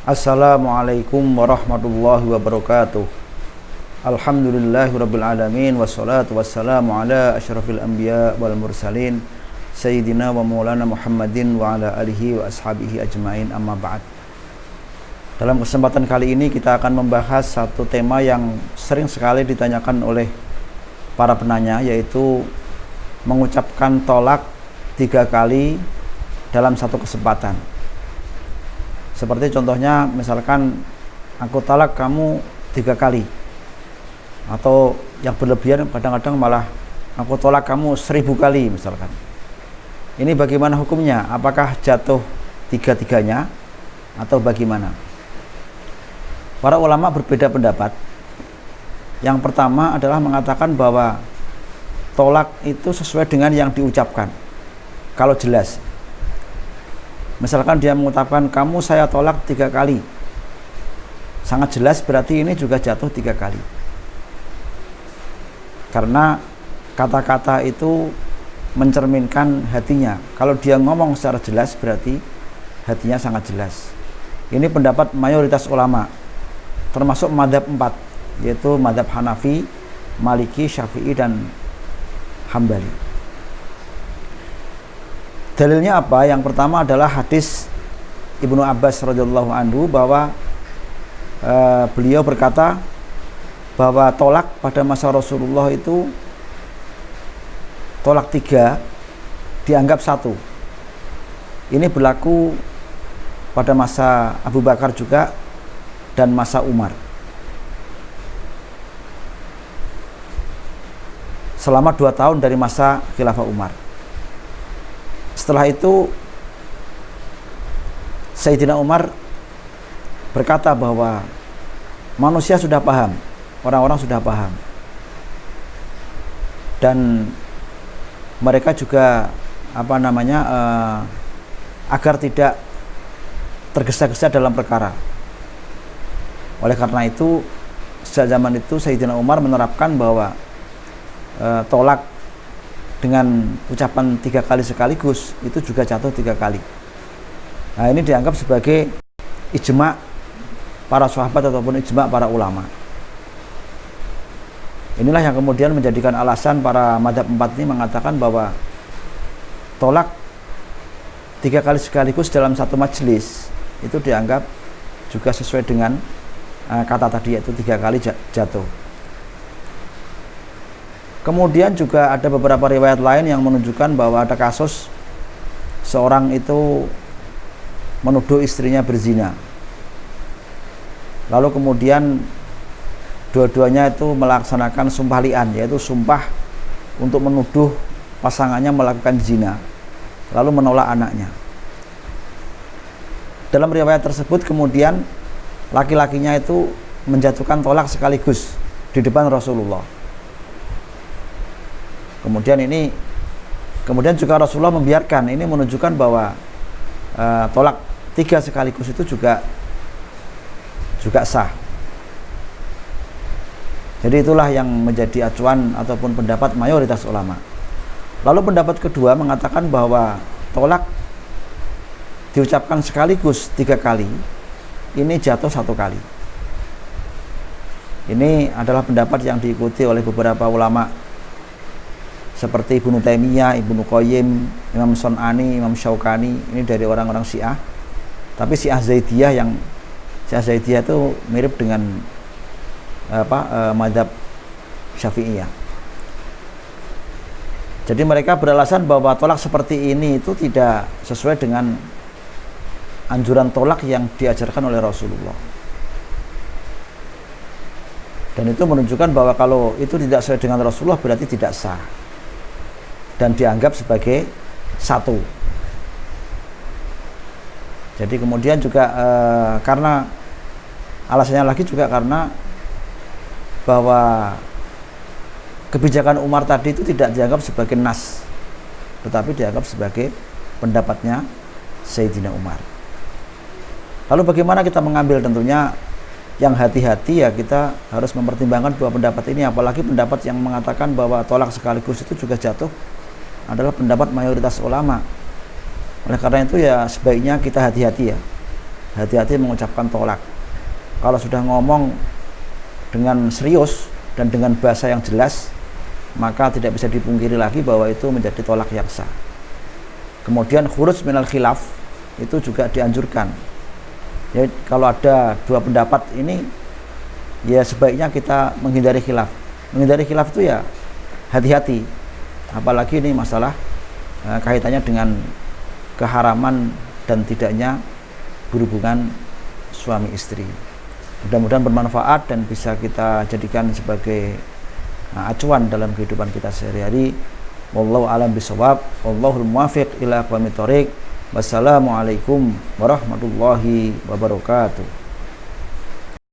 Assalamualaikum warahmatullahi wabarakatuh. Alhamdulillahirabbil alamin wassalatu wassalamu ala asyrafil anbiya wal mursalin sayyidina wa maulana Muhammadin wa ala alihi wa ashabihi ajmain, amma ba'd. Dalam kesempatan kali ini kita akan membahas satu tema yang sering sekali ditanyakan oleh para penanya, yaitu mengucapkan tolak 3 kali dalam satu kesempatan. Seperti contohnya, misalkan aku talak kamu 3 kali, atau yang berlebihan kadang-kadang malah aku tolak kamu 1000 kali misalkan. Ini bagaimana hukumnya? Apakah jatuh 3-3-nya atau bagaimana? Para ulama berbeda pendapat. Yang pertama adalah mengatakan bahwa tolak itu sesuai dengan yang diucapkan. Kalau jelas, misalkan dia mengucapkan kamu saya tolak 3 kali, sangat jelas berarti ini juga jatuh 3 kali. Karena kata-kata itu mencerminkan hatinya. Kalau dia ngomong secara jelas berarti hatinya sangat jelas. Ini pendapat mayoritas ulama, termasuk mazhab 4, yaitu mazhab Hanafi, Maliki, Syafi'i, dan Hambali. Dalilnya apa? Yang pertama adalah hadis Ibnu Abbas radhiyallahu anhu bahwa beliau berkata bahwa tolak pada masa Rasulullah itu tolak 3 dianggap 1. Ini berlaku pada masa Abu Bakar juga dan masa Umar. Selama 2 tahun dari masa Khilafah Umar. Setelah itu Sayyidina Umar berkata bahwa manusia sudah paham, orang-orang sudah paham, dan mereka juga agar tidak tergesa-gesa dalam perkara. Oleh karena itu, sejak zaman itu Sayyidina Umar menerapkan bahwa tolak dengan ucapan 3 kali sekaligus itu juga jatuh 3 kali. Nah, ini dianggap sebagai ijma' para sahabat ataupun ijma' para ulama. Inilah yang kemudian menjadikan alasan para mazhab 4 ini mengatakan bahwa tolak 3 kali sekaligus dalam satu majelis itu dianggap juga sesuai dengan kata tadi, yaitu 3 kali jatuh. Kemudian juga ada beberapa riwayat lain yang menunjukkan bahwa ada kasus seorang itu menuduh istrinya berzina. Lalu kemudian dua-duanya itu melaksanakan sumpah li'an, yaitu sumpah untuk menuduh pasangannya melakukan zina, lalu menolak anaknya. Dalam riwayat tersebut kemudian laki-lakinya itu menjatuhkan tolak sekaligus di depan Rasulullah. Kemudian juga Rasulullah membiarkan. Ini menunjukkan bahwa tolak 3 sekaligus itu juga sah. Jadi itulah yang menjadi acuan ataupun pendapat mayoritas ulama. Lalu pendapat kedua mengatakan bahwa tolak diucapkan sekaligus 3 kali, ini jatuh 1 kali. Ini adalah pendapat yang diikuti oleh beberapa ulama seperti Ibnu Taimiyah, Ibnu Qayyim, Imam Sun'ani, Imam Syaukani. Ini dari orang-orang Syiah. Tapi Syiah Zaidiyah itu mirip dengan mazhab Syafi'iyah. Jadi mereka beralasan bahwa tolak seperti ini itu tidak sesuai dengan anjuran tolak yang diajarkan oleh Rasulullah. Dan itu menunjukkan bahwa kalau itu tidak sesuai dengan Rasulullah berarti tidak sah dan dianggap sebagai 1. Jadi kemudian juga karena alasannya lagi juga karena bahwa kebijakan Umar tadi itu tidak dianggap sebagai nas, tetapi dianggap sebagai pendapatnya Sayyidina Umar. Lalu bagaimana kita mengambil? Tentunya yang hati-hati ya, kita harus mempertimbangkan dua pendapat ini, apalagi pendapat yang mengatakan bahwa tolak sekaligus itu juga jatuh adalah pendapat mayoritas ulama. Oleh karena itu ya sebaiknya kita hati-hati ya hati-hati mengucapkan tolak. Kalau sudah ngomong dengan serius dan dengan bahasa yang jelas, maka tidak bisa dipungkiri lagi bahwa itu menjadi tolak yang sah. Kemudian khuruj minal khilaf itu juga dianjurkan. Ya, kalau ada dua pendapat ini, ya sebaiknya kita menghindari khilaf. Menghindari khilaf itu ya hati-hati. Apalagi ini masalah kaitannya dengan keharaman dan tidaknya berhubungan suami istri. Mudah-mudahan bermanfaat dan bisa kita jadikan sebagai acuan dalam kehidupan kita sehari-hari. Wallahu a'lam bishawab. Wallahul muwaffiq ila aqwamit thoriq. Wassalamualaikum warahmatullahi wabarakatuh.